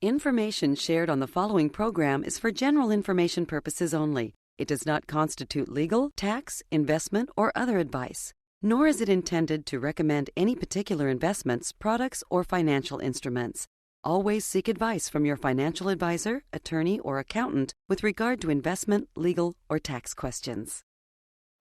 Information shared on the following program is for general information purposes only. It does not constitute legal, tax, investment, or other advice, nor is it intended to recommend any particular investments, products, or financial instruments. Always seek advice from your financial advisor, attorney, or accountant with regard to investment, legal, or tax questions.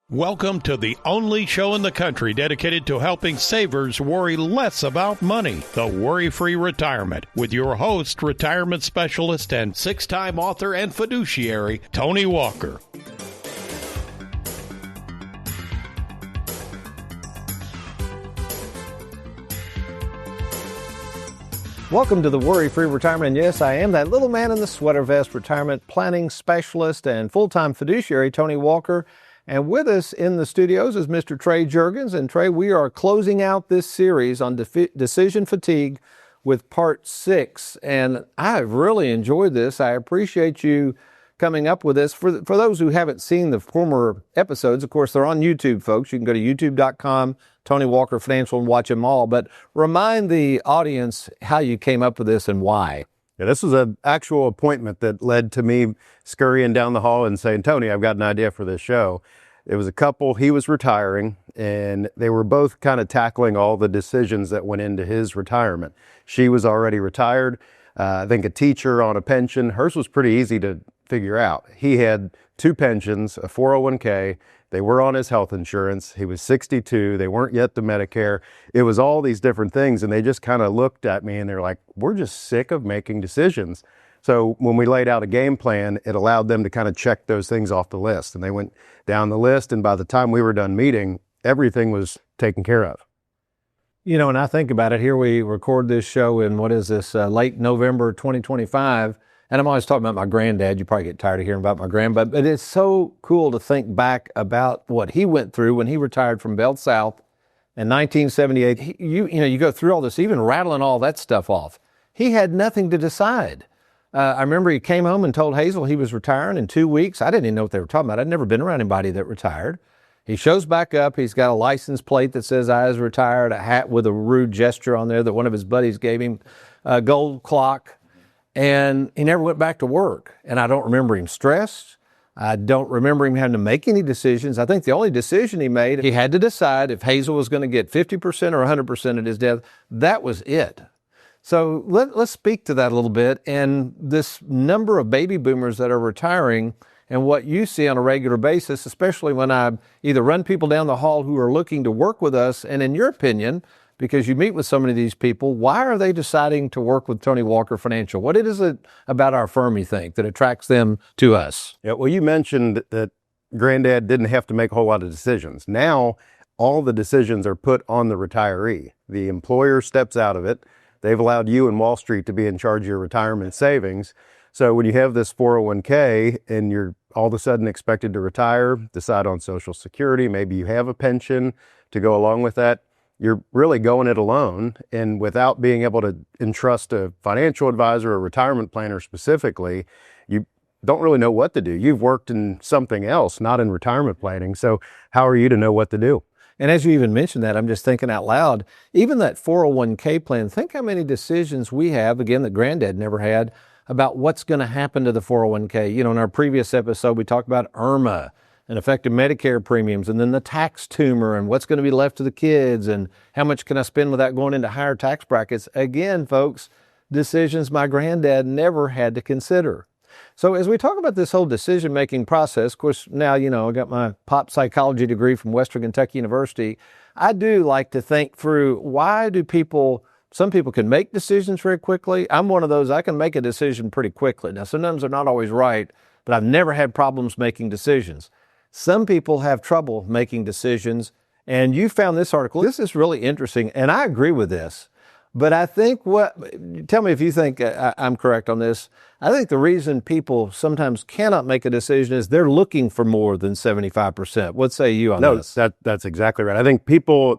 Welcome to the only show in the country dedicated to helping savers worry less about money, the Worry-Free Retirement, with your host, retirement specialist and six-time author and fiduciary, Tony Walker. Welcome to the Worry-Free Retirement. And yes, I am that little man in the sweater vest, retirement planning specialist and full-time fiduciary, Tony Walker. And with us in the studios is Mr. Trey Juergens. And Trey, we are closing out this series on decision fatigue with part 6. And I've really enjoyed this. I appreciate you coming up with this. For those who haven't seen the former episodes, of course, they're on YouTube, folks. You can go to youtube.com, Tony Walker Financial, and watch them all. But remind the audience how you came up with this and why. Yeah, this was an actual appointment that led to me scurrying down the hall and saying, Tony, I've got an idea for this show. It was a couple, he was retiring, and they were both kind of tackling all the decisions that went into his retirement. She was already retired, I think a teacher on a pension. Hers was pretty easy to figure out. He had 2 pensions, a 401k. They were on his health insurance. He was 62. They weren't yet to Medicare. It was all these different things, and they just kind of looked at me and they're like, we're just sick of making decisions. So when we laid out a game plan, it allowed them to kind of check those things off the list. And they went down the list, and by the time we were done meeting, everything was taken care of. You know, and I think about it, here we record this show in, late November 2025. And I'm always talking about my granddad. You probably get tired of hearing about my grandpa, but it's so cool to think back about what he went through when he retired from Bell South in 1978. You go through all this, even rattling all that stuff off. He had nothing to decide. I remember he came home and told Hazel he was retiring in 2 weeks. I didn't even know what they were talking about. I'd never been around anybody that retired. He shows back up. He's got a license plate that says I was retired, a hat with a rude gesture on there that one of his buddies gave him, a gold clock. And he never went back to work. And I don't remember him stressed. I don't remember him having to make any decisions. I think the only decision he made, he had to decide if Hazel was going to get 50% or 100% at his death. That was it. So let's speak to that a little bit. And this number of baby boomers that are retiring and what you see on a regular basis, especially when I either run people down the hall who are looking to work with us, and in your opinion, because you meet with so many of these people, why are they deciding to work with Tony Walker Financial? What is it about our firm, you think, that attracts them to us? Yeah, well, you mentioned that Granddad didn't have to make a whole lot of decisions. Now, all the decisions are put on the retiree. The employer steps out of it. They've allowed you and Wall Street to be in charge of your retirement savings. So when you have this 401k and you're all of a sudden expected to retire, decide on Social Security, maybe you have a pension to go along with that, you're really going it alone, and without being able to entrust a financial advisor or retirement planner specifically, you don't really know what to do. You've worked in something else, not in retirement planning, so how are you to know what to do? And as you even mentioned that, I'm just thinking out loud, even that 401k plan, think how many decisions we have, again, that Granddad never had, about what's going to happen to the 401k. You know, in our previous episode, we talked about IRMA and effective Medicare premiums, and then the tax tumor and what's going to be left to the kids and how much can I spend without going into higher tax brackets. Again, folks, decisions my granddad never had to consider. So as we talk about this whole decision-making process, of course, now, I got my pop psychology degree from Western Kentucky University. I do like to think through, why do some people can make decisions very quickly. I'm one of those, I can make a decision pretty quickly. Now, sometimes they're not always right, but I've never had problems making decisions. Some people have trouble making decisions, and you found this article. This is really interesting, and I agree with this. But I think tell me if you think I'm correct on this. I think the reason people sometimes cannot make a decision is they're looking for more than 75%. What say you on this? No, that's exactly right. I think people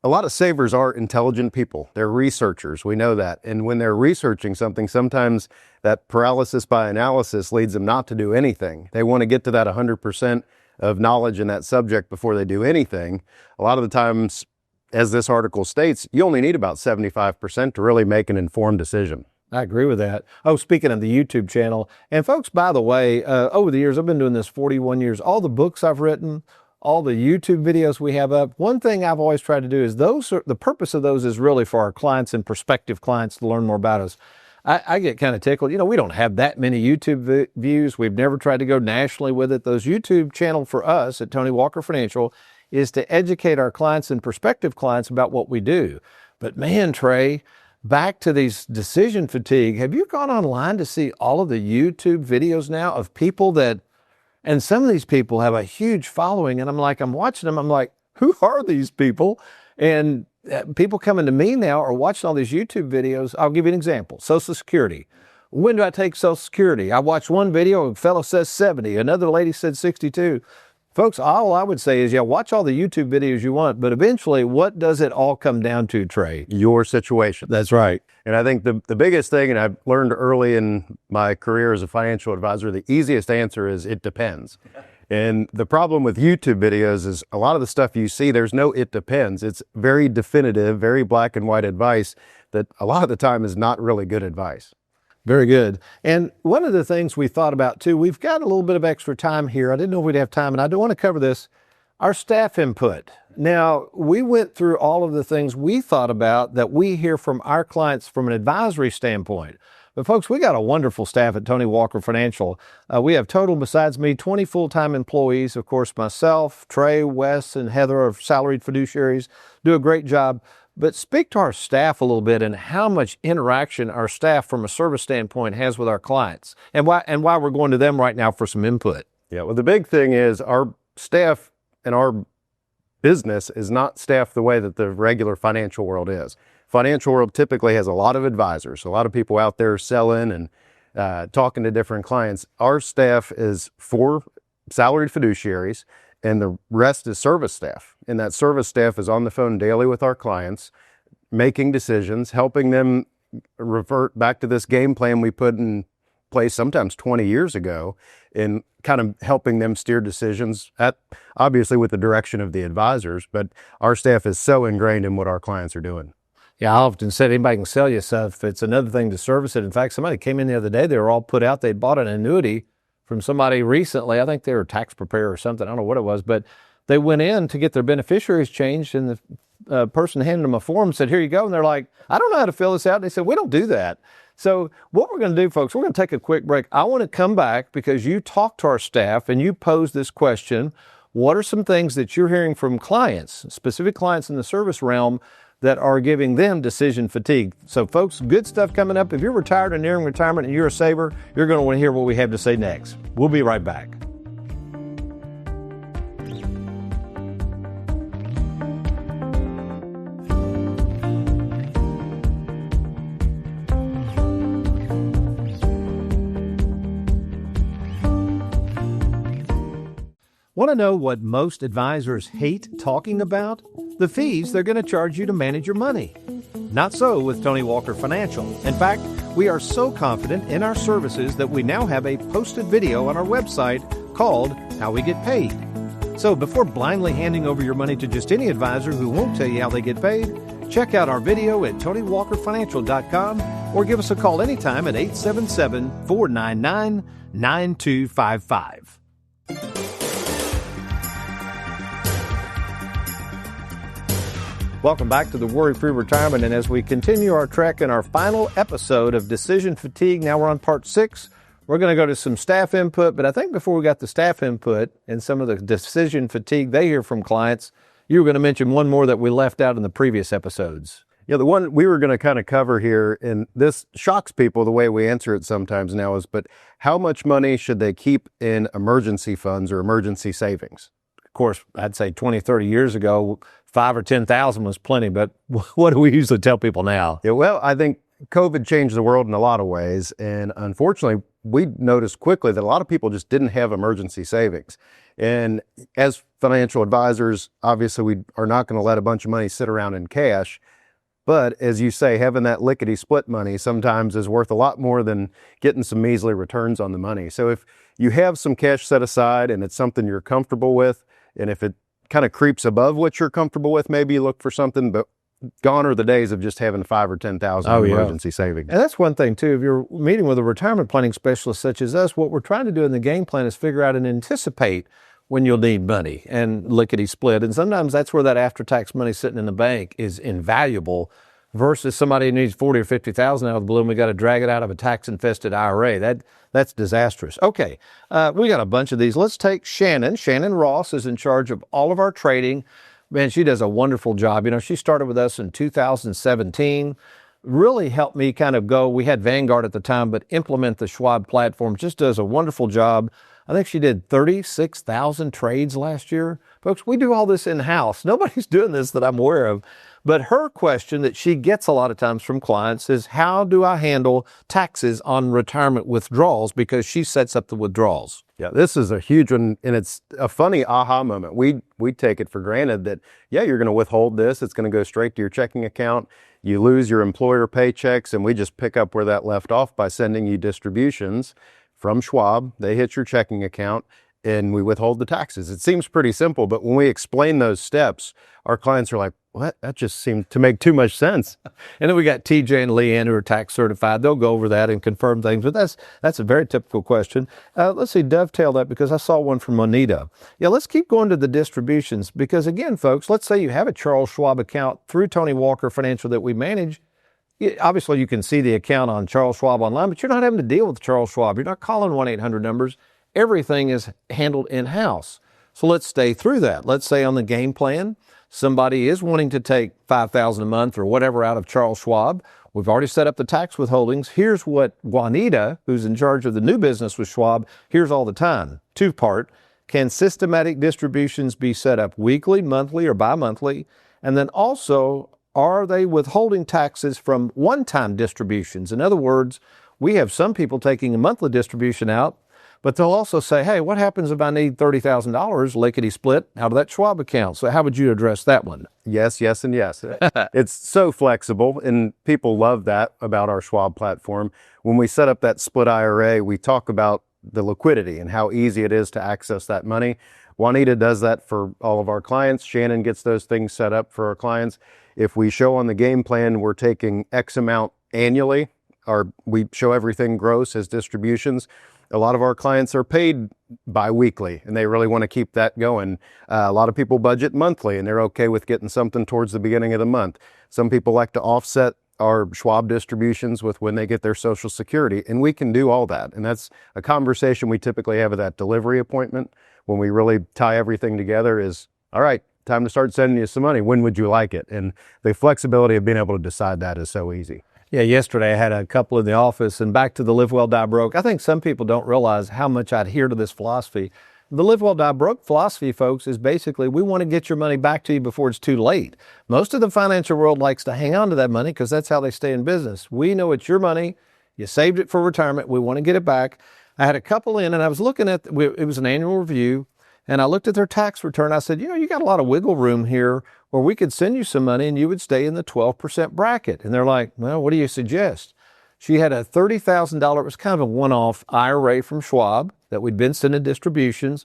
a lot of savers are intelligent people. They're researchers. We know that. And when they're researching something, sometimes that paralysis by analysis leads them not to do anything. They want to get to that 100% of knowledge in that subject before they do anything. A lot of the times, as this article states, you only need about 75% to really make an informed decision. I agree with that. Oh, speaking of the YouTube channel, and folks, by the way, over the years, I've been doing this 41 years, all the books I've written, all the YouTube videos we have up, one thing I've always tried to do is the purpose of those is really for our clients and prospective clients to learn more about us. I get kind of tickled. We don't have that many YouTube views. We've never tried to go nationally with it. Those YouTube channel for us at Tony Walker Financial is to educate our clients and prospective clients about what we do. But man, Trey, back to these decision fatigue. Have you gone online to see all of the YouTube videos now of people that, and some of these people have a huge following, and I'm watching them, I'm like, who are these people? And people coming to me now are watching all these YouTube videos. I'll give you an example. Social Security. When do I take Social Security? I watched one video, a fellow says 70, another lady said 62. Folks, all I would say is, watch all the YouTube videos you want, but eventually, what does it all come down to, Trey? Your situation. That's right. And I think the biggest thing, and I've learned early in my career as a financial advisor, the easiest answer is it depends. And the problem with YouTube videos is a lot of the stuff you see, there's no it depends. It's very definitive, very black and white advice that a lot of the time is not really good advice. Very good. And one of the things we thought about too, we've got a little bit of extra time here. I didn't know if we'd have time, and I do want to cover this, our staff input. Now, we went through all of the things we thought about that we hear from our clients from an advisory standpoint. But folks, we got a wonderful staff at Tony Walker Financial. We have total, besides me, 20 full-time employees. Of course, myself, Trey, Wes, and Heather are salaried fiduciaries, do a great job. But speak to our staff a little bit and how much interaction our staff from a service standpoint has with our clients, and why we're going to them right now for some input. Yeah, well, the big thing is our staff and our business is not staffed the way that the regular financial world is. Financial world typically has a lot of advisors, a lot of people out there selling and talking to different clients. Our staff is 4 salaried fiduciaries, and the rest is service staff. And that service staff is on the phone daily with our clients, making decisions, helping them revert back to this game plan we put in place sometimes 20 years ago, and kind of helping them steer decisions obviously with the direction of the advisors. But our staff is so ingrained in what our clients are doing. Yeah, I often said anybody can sell you stuff. It's another thing to service it. In fact, somebody came in the other day, they were all put out, they'd bought an annuity from somebody recently. I think they were a tax preparer or something. I don't know what it was, but they went in to get their beneficiaries changed, and the person handed them a form and said, here you go. And they're like, I don't know how to fill this out. And they said, we don't do that. So what we're going to do, folks, we're going to take a quick break. I want to come back because you talked to our staff and you posed this question. What are some things that you're hearing from clients, specific clients in the service realm, that are giving them decision fatigue? So folks, good stuff coming up. If you're retired or nearing retirement and you're a saver, you're going to want to hear what we have to say next. We'll be right back. Want to know what most advisors hate talking about? The fees they're going to charge you to manage your money. Not so with Tony Walker Financial. In fact, we are so confident in our services that we now have a posted video on our website called How We Get Paid. So before blindly handing over your money to just any advisor who won't tell you how they get paid, check out our video at TonyWalkerFinancial.com or give us a call anytime at 877-499-9255. Welcome back to the Worry-Free Retirement, and as we continue our trek in our final episode of Decision Fatigue, now we're on part 6. We're going to go to some staff input, but I think before we got the staff input and some of the decision fatigue they hear from clients, you were going to mention one more that we left out in the previous episodes. Yeah, the one we were going to kind of cover here, and this shocks people the way we answer it sometimes now, is, but how much money should they keep in emergency funds or emergency savings? Of course, I'd say 20, 30 years ago, 5 or 10,000 was plenty, but what do we usually tell people now? Yeah, well, I think COVID changed the world in a lot of ways, and unfortunately, we noticed quickly that a lot of people just didn't have emergency savings. And as financial advisors, obviously, we are not going to let a bunch of money sit around in cash. But as you say, having that lickety-split money sometimes is worth a lot more than getting some measly returns on the money. So if you have some cash set aside and it's something you're comfortable with, and if it kind of creeps above what you're comfortable with, maybe you look for something. But gone are the days of just having 5 or 10,000 emergency savings. And that's one thing too. If you're meeting with a retirement planning specialist such as us, what we're trying to do in the game plan is figure out and anticipate when you'll need money and lickety split. And sometimes that's where that after-tax money sitting in the bank is invaluable versus somebody who needs 40 or 50,000 out of the blue and we got to drag it out of a tax-infested IRA. That's disastrous. Okay, we got a bunch of these. Let's take Shannon. Shannon Ross is in charge of all of our trading. Man, she does a wonderful job. You know, she started with us in 2017. Really helped me kind of go, we had Vanguard at the time, but implement the Schwab platform. Just does a wonderful job. I think she did 36,000 trades last year. Folks, we do all this in-house. Nobody's doing this that I'm aware of. But her question that she gets a lot of times from clients is, how do I handle taxes on retirement withdrawals? Because she sets up the withdrawals. Yeah, this is a huge one, and it's a funny aha moment. We take it for granted that, yeah, you're going to withhold this. It's going to go straight to your checking account. You lose your employer paychecks, and we just pick up where that left off by sending you distributions from Schwab. They hit your checking account, and we withhold the taxes. It seems pretty simple, but when we explain those steps, our clients are like, what? That just seemed to make too much sense. And then we got TJ and Leanne who are tax certified. They'll go over that and confirm things, but that's a very typical question. Let's see, dovetail that because I saw one from Monita. Yeah, let's keep going to the distributions because again, folks, let's say you have a Charles Schwab account through Tony Walker Financial that we manage. Obviously, you can see the account on Charles Schwab online, but you're not having to deal with Charles Schwab. You're not calling 1-800 numbers. Everything is handled in-house. So let's stay through that. Let's say on the game plan, somebody is wanting to take $5,000 a month or whatever out of Charles Schwab. We've already set up the tax withholdings. Here's what Juanita, who's in charge of the new business with Schwab, hears all the time. Two-part. Can systematic distributions be set up weekly, monthly, or bi-monthly? And then also, are they withholding taxes from one-time distributions? In other words, we have some people taking a monthly distribution out, but they'll also say, hey, what happens if I need $30,000 lickety split out of that Schwab account? So how would you address that one? Yes, yes, and yes. It's so flexible, and people love that about our Schwab platform. When we set up that split IRA, we talk about the liquidity and how easy it is to access that money. Juanita does that for all of our clients. Shannon gets those things set up for our clients. If we show on the game plan we're taking X amount annually, or we show everything gross as distributions, a lot of our clients are paid bi-weekly, and they really want to keep that going. A lot of people budget monthly, and they're okay with getting something towards the beginning of the month. Some people like to offset our Schwab distributions with when they get their Social Security, and we can do all that. And that's a conversation we typically have at that delivery appointment when we really tie everything together is, all right, time to start sending you some money. When would you like it? And the flexibility of being able to decide that is so easy. Yeah, yesterday I had a couple in the office, and back to the Live Well, Die Broke. I think some people don't realize how much I adhere to this philosophy. The Live Well, Die Broke philosophy, folks, is basically we want to get your money back to you before it's too late. Most of the financial world likes to hang on to that money because that's how they stay in business. We know it's your money. You saved it for retirement. We want to get it back. I had a couple in, and I was looking at, it was an annual review, and I looked at their tax return. I said, you know, you got a lot of wiggle room here where we could send you some money and you would stay in the 12% bracket. And they're like, well, what do you suggest? She had a $30,000, it was kind of a one-off IRA from Schwab that we'd been sending distributions.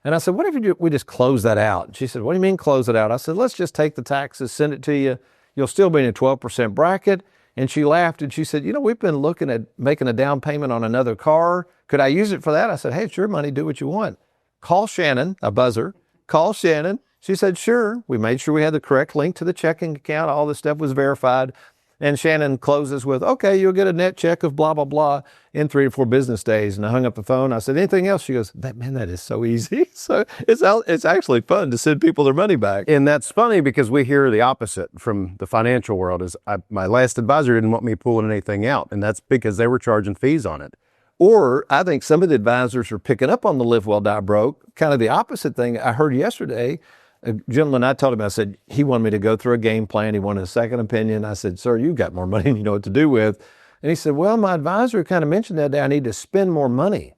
And I said, what if we just close that out? And she said, what do you mean close it out? I said, let's just take the taxes, send it to you. You'll still be in a 12% bracket. And she laughed and she said, you know, we've been looking at making a down payment on another car. Could I use it for that? I said, hey, it's your money. Do what you want. Call Shannon, a buzzer. Call Shannon. She said, sure. We made sure we had the correct link to the checking account. All this stuff was verified. And Shannon closes with, okay, you'll get a net check of blah, blah, blah in 3 to 4 business days. And I hung up the phone. I said, anything else? She goes, that is so easy. So it's actually fun to send people their money back. And that's funny because we hear the opposite from the financial world is my last advisor didn't want me pulling anything out. And that's because they were charging fees on it. Or I think some of the advisors are picking up on the Live Well, Die Broke. Kind of the opposite thing I heard yesterday. A gentleman, I told him, I said, he wanted me to go through a game plan. He wanted a second opinion. I said, sir, you've got more money than you know what to do with. And he said, well, my advisor kind of mentioned that day I need to spend more money.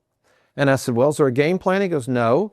And I said, well, is there a game plan? He goes, no.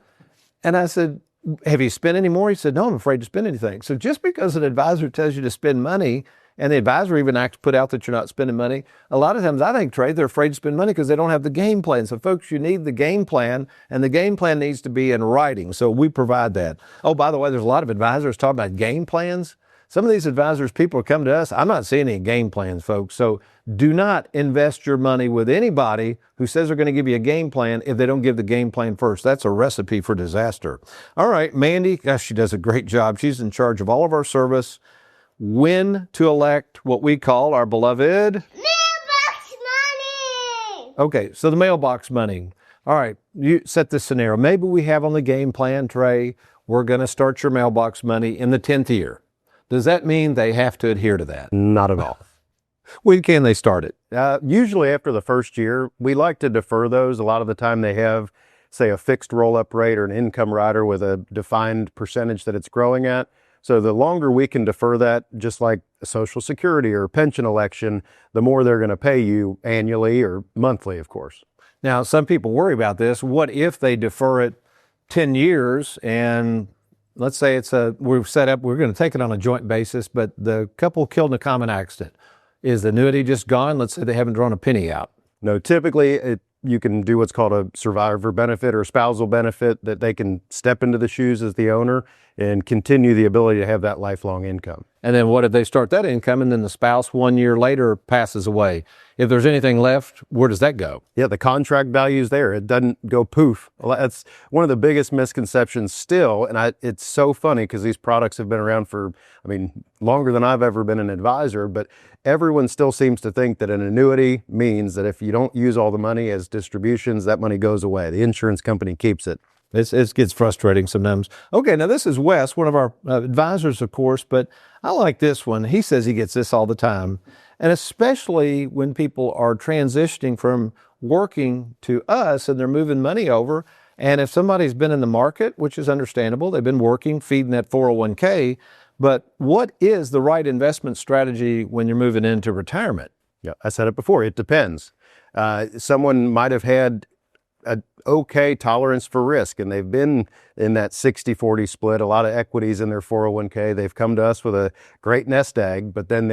And I said, have you spent any more? He said, no, I'm afraid to spend anything. So just because an advisor tells you to spend money, and the advisor even put out that you're not spending money, a lot of times I think, Trey, they're afraid to spend money because they don't have the game plan. So folks, you need the game plan, and the game plan needs to be in writing. So we provide that. Oh, by the way, there's a lot of advisors talking about game plans. some of these advisors, people are coming to us. I'm not seeing any game plans, folks. So do not invest your money with anybody who says they're going to give you a game plan if they don't give the game plan first. That's a recipe for disaster. All right, Mandy, gosh, she does a great job. She's in charge of all of our service. When to elect what we call our beloved mailbox money. Okay, so the mailbox money. All right, you set this scenario. Maybe we have on the game plan, Trey, we're going to start your mailbox money in the 10th year. Does that mean they have to adhere to that? Not at all. When can they start it? Usually after the first year. We like to defer those. A lot of the time they have, say, a fixed roll-up rate or an income rider with a defined percentage that it's growing at. So the longer we can defer that, just like a Social Security or pension election, the more they're going to pay you annually or monthly, of course. Now, some people worry about this. What if they defer it 10 years and let's say we're set up, we're going to take it on a joint basis, but the couple killed in a common accident. Is the annuity just gone? Let's say they haven't drawn a penny out. No, typically you can do what's called a survivor benefit or spousal benefit, that they can step into the shoes as the owner and continue the ability to have that lifelong income. And then what if they start that income and then the spouse 1 year later passes away? If there's anything left, where does that go? Yeah, the contract value is there. It doesn't go poof. That's one of the biggest misconceptions still. And it's so funny because these products have been around for, longer than I've ever been an advisor, but everyone still seems to think that an annuity means that if you don't use all the money as distributions, that money goes away. The insurance company keeps it. It gets frustrating sometimes. Okay, now this is Wes, one of our advisors, of course, but I like this one. He says he gets this all the time, and especially when people are transitioning from working to us and they're moving money over, and if somebody's been in the market, which is understandable, they've been working, feeding that 401k, but what is the right investment strategy when you're moving into retirement? Yeah, I said it before. It depends. Someone might have had an okay tolerance for risk, and they've been in that 60-40 split, a lot of equities in their 401k. They've come to us with a great nest egg, but then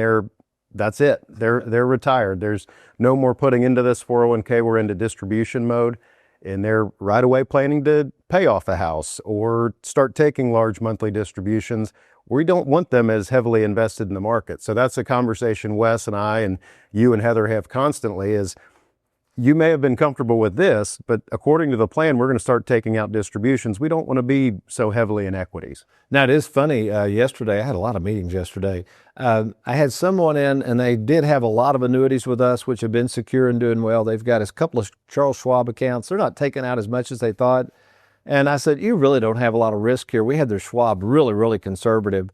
that's it. They're retired. There's no more putting into this 401k. We're into distribution mode, and they're right away planning to pay off a house or start taking large monthly distributions. We don't want them as heavily invested in the market. So that's a conversation Wes and I and you and Heather have constantly is, you may have been comfortable with this, but according to the plan, we're going to start taking out distributions. We don't want to be so heavily in equities. Now, it is funny. Yesterday, I had a lot of meetings yesterday. I had someone in, and they did have a lot of annuities with us, which have been secure and doing well. They've got a couple of Charles Schwab accounts. They're not taking out as much as they thought. And I said, you really don't have a lot of risk here. We had their Schwab really, really conservative.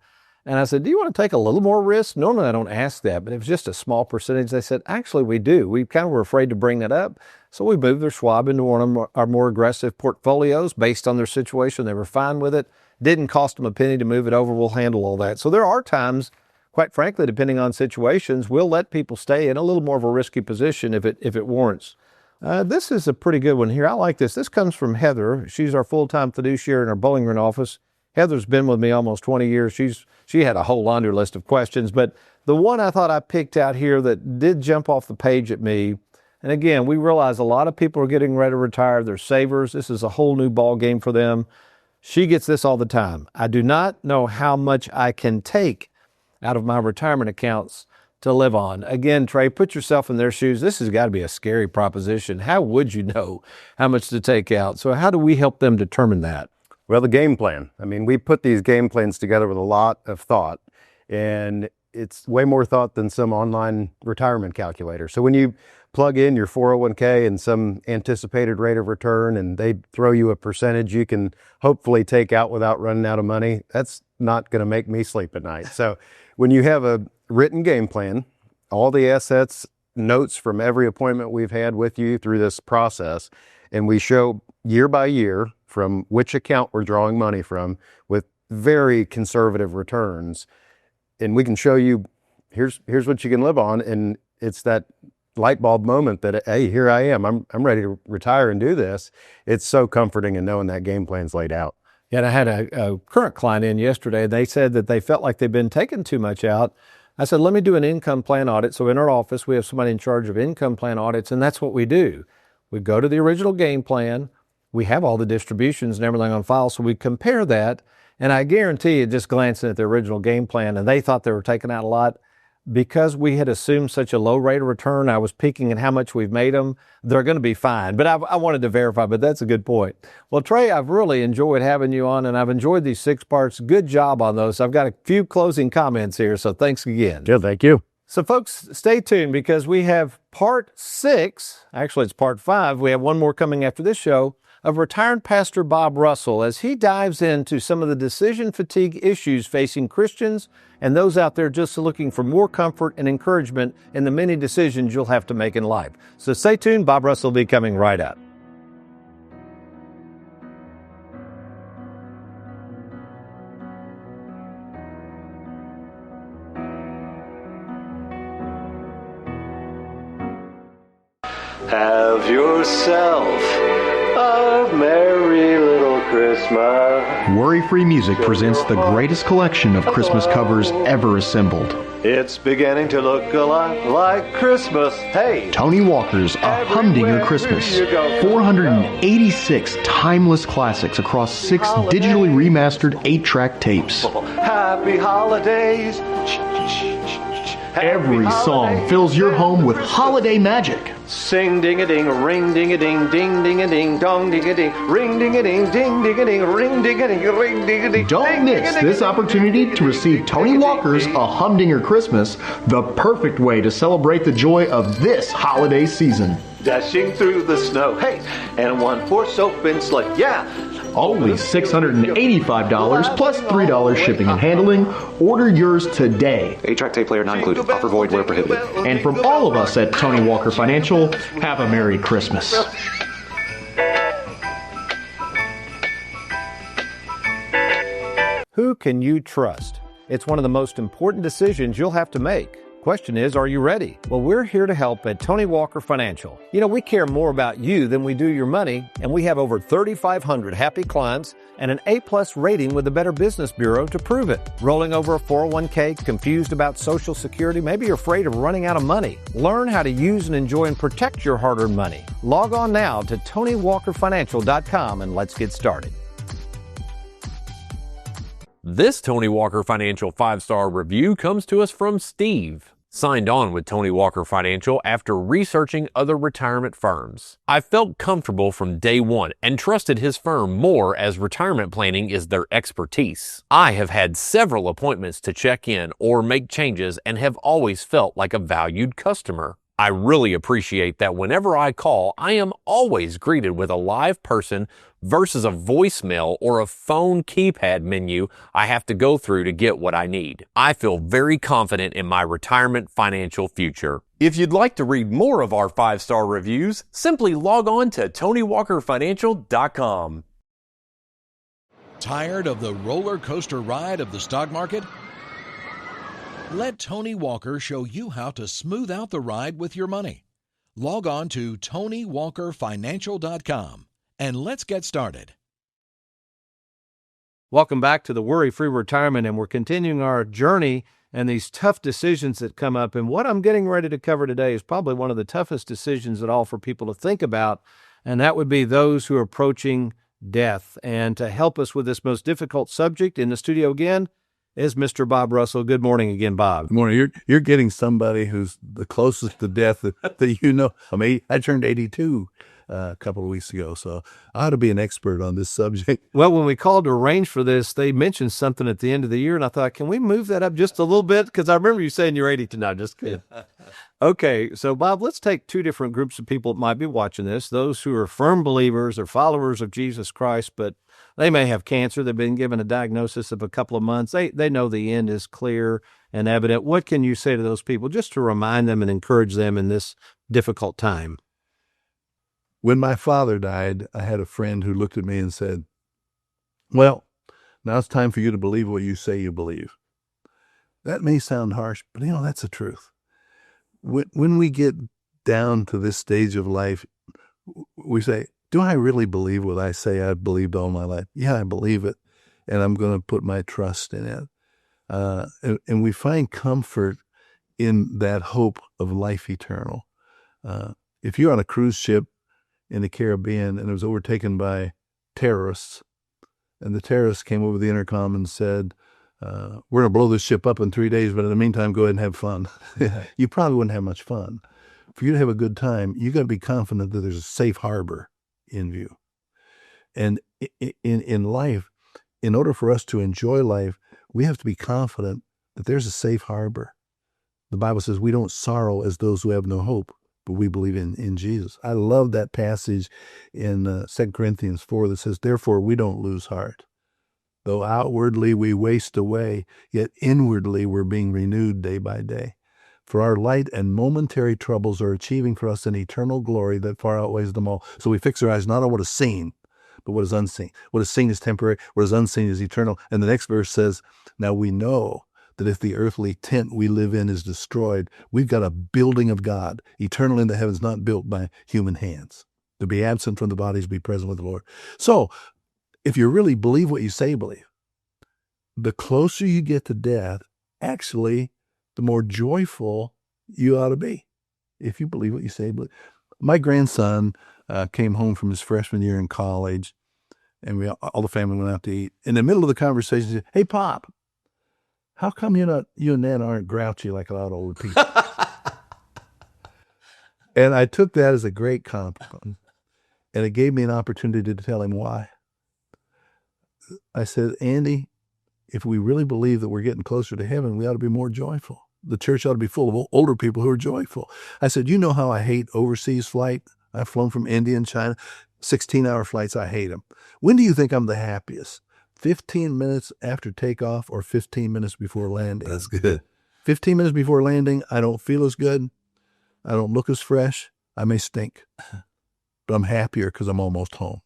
And I said, do you want to take a little more risk? Normally, I don't ask that, but it was just a small percentage. They said, actually, we do. We kind of were afraid to bring that up. So we moved their Schwab into one of our more aggressive portfolios based on their situation. They were fine with it. Didn't cost them a penny to move it over. We'll handle all that. So there are times, quite frankly, depending on situations, we'll let people stay in a little more of a risky position if it warrants. This is a pretty good one here. I like this. This comes from Heather. She's our full-time fiduciary in our Bowling Green office. Heather's been with me almost 20 years. She had a whole laundry list of questions, but the one I thought I picked out here that did jump off the page at me, and again, we realize a lot of people are getting ready to retire. They're savers. This is a whole new ball game for them. She gets this all the time. I do not know how much I can take out of my retirement accounts to live on. Again, Trey, put yourself in their shoes. This has got to be a scary proposition. How would you know how much to take out? So how do we help them determine that? Well, the game plan. We put these game plans together with a lot of thought, and it's way more thought than some online retirement calculator. So when you plug in your 401k and some anticipated rate of return, and they throw you a percentage you can hopefully take out without running out of money, that's not going to make me sleep at night. So when you have a written game plan, all the assets, notes from every appointment we've had with you through this process, and we show year by year from which account we're drawing money from with very conservative returns. And we can show you, here's what you can live on. And it's that light bulb moment that, hey, here I am. I'm ready to retire and do this. It's so comforting in knowing that game plan's laid out. Yeah, and I had a current client in yesterday. They said that they felt like they've been taking too much out. I said, let me do an income plan audit. So in our office, we have somebody in charge of income plan audits, and that's what we do. We go to the original game plan. We have all the distributions and everything on file, so we compare that, And I guarantee you, just glancing at the original game plan, and they thought they were taking out a lot, because we had assumed such a low rate of return, I was peeking at how much we've made them. They're going to be fine. But I wanted to verify, but that's a good point. Well, Trey, I've really enjoyed having you on, and I've enjoyed these 6 parts. Good job on those. I've got a few closing comments here, so thanks again. Yeah, thank you. So, folks, stay tuned because we have part 6. Actually, it's part 5. We have one more coming after this show of retired Pastor Bob Russell as he dives into some of the decision fatigue issues facing Christians and those out there just looking for more comfort and encouragement in the many decisions you'll have to make in life. So stay tuned. Bob Russell will be coming right up. Have yourself a merry little Christmas. Worry-Free Music presents the greatest collection of Christmas covers ever assembled. It's beginning to look a lot like Christmas. Hey! Tony Walker's A Humdinger Christmas. 486 timeless classics across 6 digitally remastered 8-track tapes. Happy holidays. Every song fills your home with holiday magic. Sing ding-a-ding, ring ding-a-ding, ding ding-a-ding, dong ding-a-ding, ring ding-a-ding, ding ding-a-ding, ring ding-a-ding, ring ding-a-ding. Don't miss this opportunity to receive Tony Walker's A Humdinger Christmas, the perfect way to celebrate the joy of this holiday season. Dashing through the snow, hey, and 1-horse open sleigh, yeah. Only $685 plus $3 shipping and handling. Order yours today. 8-track tape player not included. Offer void where prohibited. And from all of us at Tony Walker Financial, have a Merry Christmas. Who can you trust? It's one of the most important decisions you'll have to make. Question is, are you ready? Well, we're here to help at Tony Walker Financial. You know, we care more about you than we do your money, and we have over 3,500 happy clients and an A-plus rating with the Better Business Bureau to prove it. Rolling over a 401k, confused about Social Security, maybe you're afraid of running out of money. Learn how to use and enjoy and protect your hard-earned money. Log on now to TonyWalkerFinancial.com and let's get started. This Tony Walker Financial 5-star review comes to us from Steve. Signed on with Tony Walker Financial after researching other retirement firms. I felt comfortable from day one and trusted his firm more as retirement planning is their expertise. I have had several appointments to check in or make changes and have always felt like a valued customer. I really appreciate that whenever I call, I am always greeted with a live person versus a voicemail or a phone keypad menu I have to go through to get what I need. I feel very confident in my retirement financial future. If you'd like to read more of our 5-star reviews, simply log on to TonyWalkerFinancial.com. Tired of the roller coaster ride of the stock market? Let Tony Walker show you how to smooth out the ride with your money. Log on to TonyWalkerFinancial.com and let's get started. Welcome back to the Worry-Free Retirement, and we're continuing our journey and these tough decisions that come up. And what I'm getting ready to cover today is probably one of the toughest decisions at all for people to think about, and that would be those who are approaching death. And to help us with this most difficult subject in the studio again is Mr. Bob Russell. Good morning again, Bob. Good morning. You're getting somebody who's the closest to death that you know. I mean, I turned 82 a couple of weeks ago, so I ought to be an expert on this subject. Well, when we called to arrange for this, they mentioned something at the end of the year, and I thought, can we move that up just a little bit? Because I remember you saying you're 82. No, just kidding. Okay, so Bob, let's take 2 different groups of people that might be watching this. Those who are firm believers or followers of Jesus Christ, but they may have cancer. They've been given a diagnosis of a couple of months. They know the end is clear and evident. What can you say to those people just to remind them and encourage them in this difficult time? When my father died, I had a friend who looked at me and said, well, now it's time for you to believe what you say you believe. That may sound harsh, but that's the truth. When we get down to this stage of life, we say, do I really believe what I say I've believed all my life? Yeah, I believe it, and I'm going to put my trust in it. And we find comfort in that hope of life eternal. If you're on a cruise ship in the Caribbean and it was overtaken by terrorists, and the terrorists came over the intercom and said, we're going to blow this ship up in 3 days, but in the meantime, go ahead and have fun. You probably wouldn't have much fun. For you to have a good time, you got to be confident that there's a safe harbor in view. And in life, in order for us to enjoy life, we have to be confident that there's a safe harbor. The Bible says we don't sorrow as those who have no hope, but we believe in Jesus. I love that passage in 2 Corinthians 4 that says, therefore we don't lose heart. Though outwardly we waste away, yet inwardly we're being renewed day by day. For our light and momentary troubles are achieving for us an eternal glory that far outweighs them all. So we fix our eyes not on what is seen, but what is unseen. What is seen is temporary, what is unseen is eternal. And the next verse says, now we know that if the earthly tent we live in is destroyed, we've got a building of God, eternal in the heavens, not built by human hands. To be absent from the body is to be present with the Lord. So if you really believe what you say you believe, the closer you get to death, actually, the more joyful you ought to be. If you believe what you say you believe. My grandson came home from his freshman year in college, and all the family went out to eat. In the middle of the conversation, he said, hey, Pop, how come you and Nan aren't grouchy like a lot of old people? And I took that as a great compliment, and it gave me an opportunity to tell him why. I said, Andy, if we really believe that we're getting closer to heaven, we ought to be more joyful. The church ought to be full of older people who are joyful. I said, you know how I hate overseas flight? I've flown from India and China, 16-hour flights. I hate them. When do you think I'm the happiest? 15 minutes after takeoff or 15 minutes before landing? That's good. 15 minutes before landing, I don't feel as good. I don't look as fresh. I may stink, but I'm happier because I'm almost home.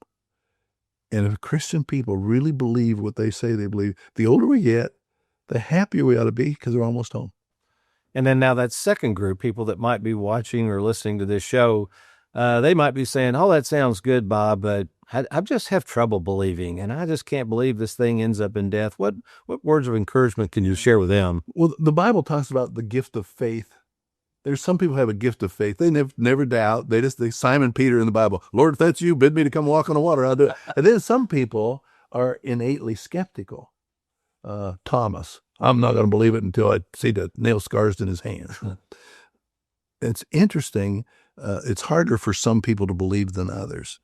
And if Christian people really believe what they say they believe, the older we get, the happier we ought to be because we're almost home. And then now that second group, people that might be watching or listening to this show, they might be saying, oh, that sounds good, Bob, but I just have trouble believing, and I just can't believe this thing ends up in death. What words of encouragement can you share with them? Well, the Bible talks about the gift of faith. There's some people who have a gift of faith. They never doubt. They Simon Peter in the Bible, Lord, if that's you, bid me to come walk on the water, I'll do it. And then some people are innately skeptical. Thomas, I'm not going to believe it until I see the nail scars in his hands. It's interesting. It's harder for some people to believe than others.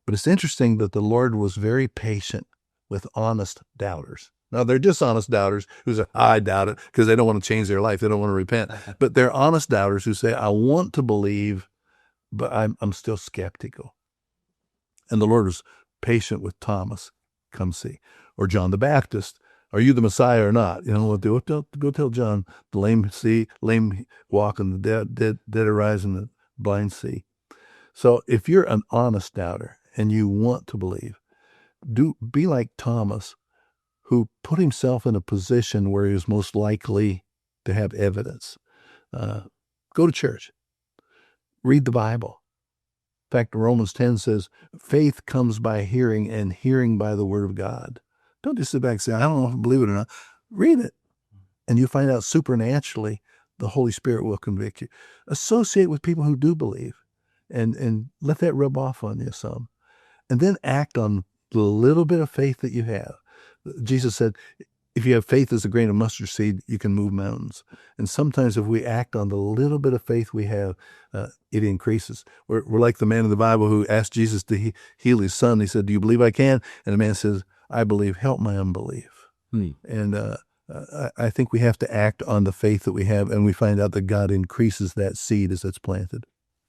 But it's interesting that the Lord was very patient with honest doubters. Now, they're dishonest doubters who say, I doubt it, because they don't want to change their life. They don't want to repent. But they're honest doubters who say, I want to believe, but I'm still skeptical. And the Lord was patient with Thomas, come see. Or John the Baptist, are you the Messiah or not? You know what do? Go tell John, the lame see, lame walk, and the dead arise, and the blind see. So if you're an honest doubter and you want to believe, be like Thomas, who put himself in a position where he was most likely to have evidence. Go to church. Read the Bible. In fact, Romans 10 says, faith comes by hearing, and hearing by the word of God. Don't just sit back and say, I don't know if I believe it or not. Read it, and you'll find out supernaturally the Holy Spirit will convict you. Associate with people who do believe, and let that rub off on you some. And then act on the little bit of faith that you have. Jesus said, if you have faith as a grain of mustard seed, you can move mountains. And sometimes if we act on the little bit of faith we have, it increases. We're like the man in the Bible who asked Jesus to heal his son. He said, do you believe I can? And the man says, I believe, help my unbelief. And I think we have to act on the faith that we have, and we find out that God increases that seed as it's planted.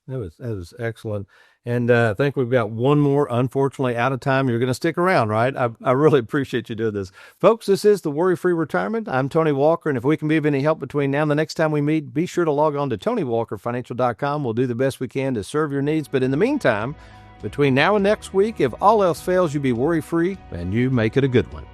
That was excellent. And I think we've got one more, unfortunately, out of time. You're going to stick around, right? I really appreciate you doing this. Folks, this is the Worry-Free Retirement. I'm Tony Walker, and if we can be of any help between now and the next time we meet, be sure to log on to TonyWalkerFinancial.com. We'll do the best we can to serve your needs. But in the meantime, between now and next week, if all else fails, you be worry-free and you make it a good one.